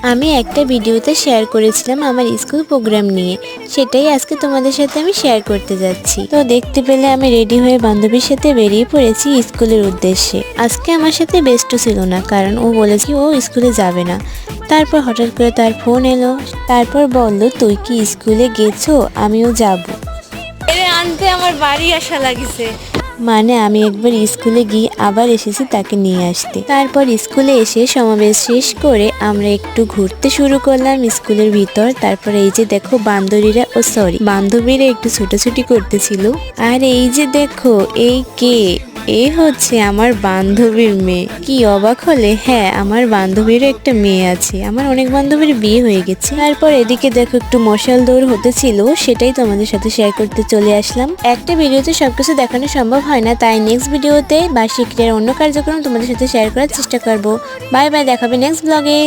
আমি একটা ভিডিওতে শেয়ার করেছিলাম আমার স্কুল প্রোগ্রাম নিয়ে, সেটাই আজকে তোমাদের সাথে আমি শেয়ার করতে যাচ্ছি। তো দেখতে পেলে আমি রেডি হয়ে বান্ধবীর সাথে বেরিয়ে পড়েছি স্কুলের উদ্দেশ্যে। আজকে আমার সাথে বেস্টও ছিল না, কারণ ও বলেছে ও স্কুলে যাবে না। তারপর হঠাৎ করে তার ফোন এলো, তারপর বলল তুই কি স্কুলে গেছো, আমিও যাব। এরে আনতে আমার বাড়ি আসা লাগিছে। মানে আমি একবার স্কুলে গিয়ে আবার এসেছি তাকে নিয়ে আসতে। তারপর স্কুলে এসে সমাবেশ শেষ করে আমরা একটু ঘুরতে শুরু করলাম স্কুলের ভিতর। তারপর এই যে দেখো বান্ধবীরা একটু ছোটাছুটি করতেছিল। আর এই যে দেখো এই কে, এ হচ্ছে আমার বান্ধবীর মেয়ে। কি অবাক হলে? হ্যাঁ, আমার বান্ধবীরও একটা মেয়ে আছে। আমার অনেক বান্ধবীর বিয়ে হয়ে গেছে। তারপর এদিকে দেখো একটু মশাল দৌড় হতেছিল, সেটাই তোমাদের সাথে শেয়ার করতে চলে আসলাম। একটা ভিডিওতে সবকিছু দেখানো সম্ভব হয় না, তাই নেক্সট ভিডিওতে বার্ষিক ক্রিয়ার অন্য কার্যক্রম তোমাদের সাথে শেয়ার করার চেষ্টা করব। বাই বাই, দেখাবে নেক্সট ব্লগে।